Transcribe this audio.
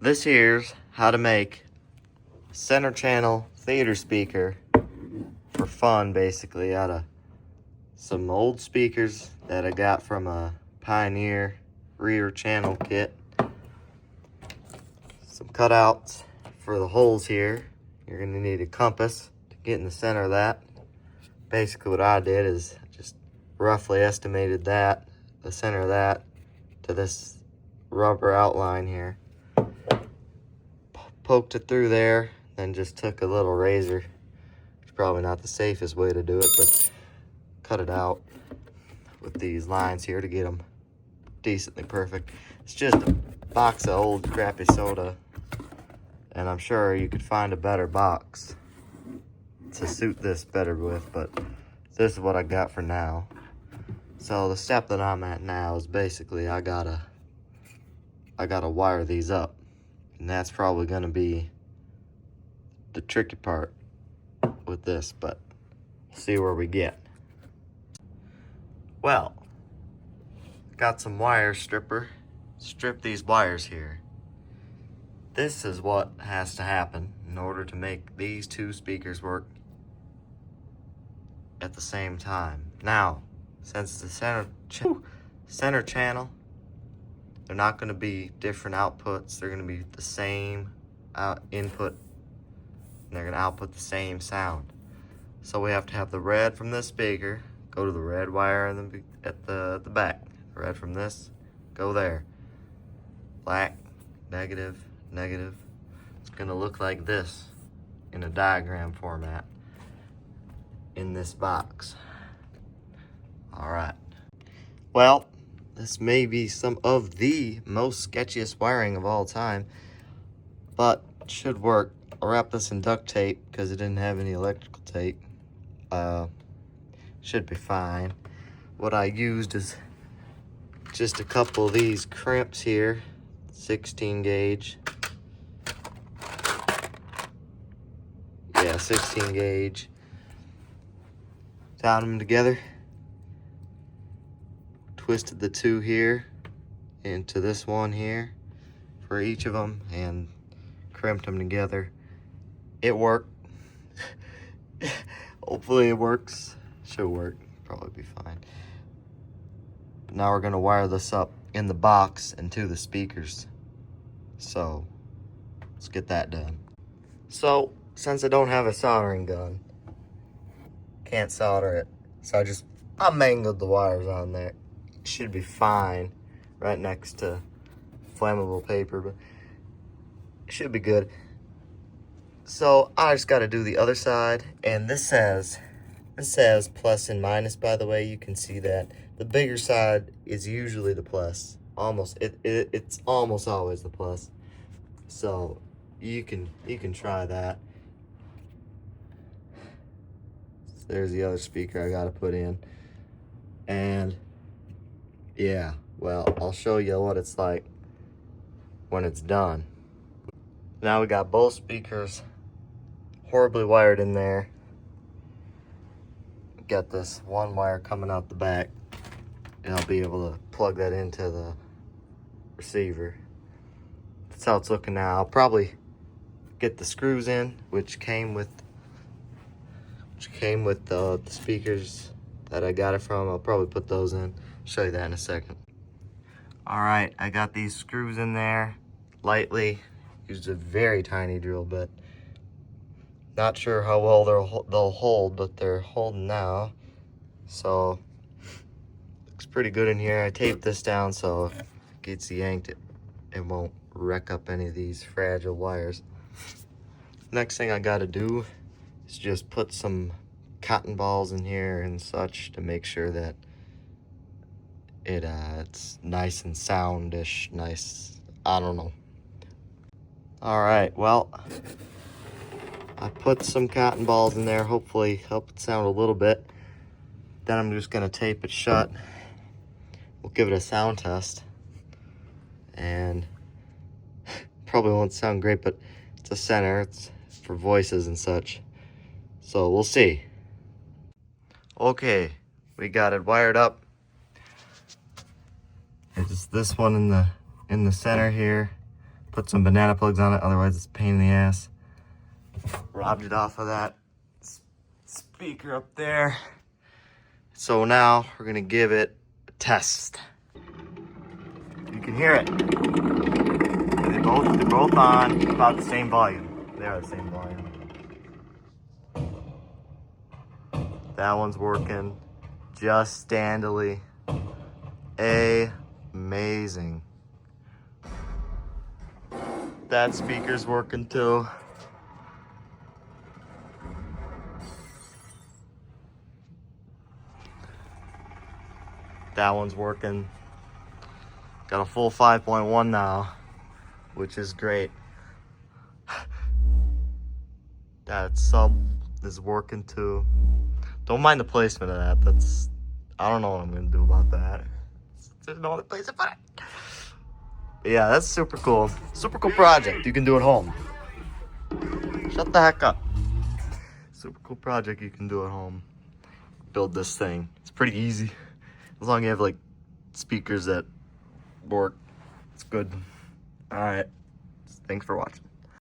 This here's how to make a center channel theater speaker for fun, basically, out of some old speakers that I got from a Pioneer rear channel kit. Some cutouts for the holes here. You're going to need a compass to get in the center of that. Basically what I did is just roughly estimated that, the center of that, to this rubber outline here. Poked it through there, then just took a little razor. It's probably not the safest way to do it, but cut it out with these lines here to get them decently perfect. It's just a box of old crappy soda, and I'm sure you could find a better box to suit this better with, but this is what I got for now. So the step that I'm at now is basically I gotta wire these up, and that's probably gonna be the tricky part with this, but we'll see where we get. Well, got some wire stripper. Strip these wires here. This is what has to happen in order to make these two speakers work at the same time. Now, since the center channel, they're not going to be different outputs. They're going to be the same input, and they're going to output the same sound. So we have to have the red from this speaker go to the red wire at the back. Red from this, go there. Black, negative, negative. It's gonna look like this in a diagram format in this box. All right. Well, this may be some of the most sketchiest wiring of all time, but it should work. I'll wrap this in duct tape because it didn't have any electrical tape. Should be fine. What I used is just a couple of these crimps here, 16 gauge. Yeah, 16 gauge. Tied them together. Twisted the two here into this one here for each of them and crimped them together. It worked. Hopefully it works. Should work. Probably be fine. But now we're going to wire this up in the box and to the speakers. So let's get that done. So since I don't have a soldering gun, can't solder it, so I mangled the wires on there. It should be fine right next to flammable paper, but it should be good. So I just got to do the other side, and this says plus and minus, by the way. You can see that the bigger side is usually the plus. It's almost always the plus. So you can try that. So there's the other speaker I got to put in. And yeah, well, I'll show you what it's like when it's done. Now we got both speakers horribly wired in there. Got this one wire coming out the back, and I'll be able to plug that into the receiver. That's how it's looking now. I'll probably get the screws in, which came with the speakers that I got it from. I'll probably put those in. Show you that in a second. All right, I got these screws in there lightly. Used a very tiny drill bit. Not sure how well they'll hold, but they're holding now. So looks pretty good in here. I taped this down so if it gets yanked, it won't wreck up any of these fragile wires. Next thing I got to do is just put some cotton balls in here and such to make sure that it's nice and soundish, nice. I don't know. All right, well, I put some cotton balls in there, hopefully help it sound a little bit. Then I'm just gonna tape it shut. We'll give it a sound test. And probably won't sound great, but it's a center, it's for voices and such. So we'll see. Okay, we got it wired up. It's this one in the center here. Put some banana plugs on it, otherwise it's a pain in the ass. Robbed it off of that speaker up there. So now we're gonna give it a test. You can hear it. They're both on about the same volume. They are the same volume. That one's working just standily. Amazing. That speaker's working too. That one's working. Got a full 5.1 now, which is great. That sub is working too. Don't mind the placement of that. That's, I don't know what I'm gonna do about that. There's no other place to put it. But yeah, that's super cool. Super cool project you can do at home. Shut the heck up. Super cool project you can do at home. Build this thing. It's pretty easy. As long as you have like speakers that work, it's good. All right. Thanks for watching.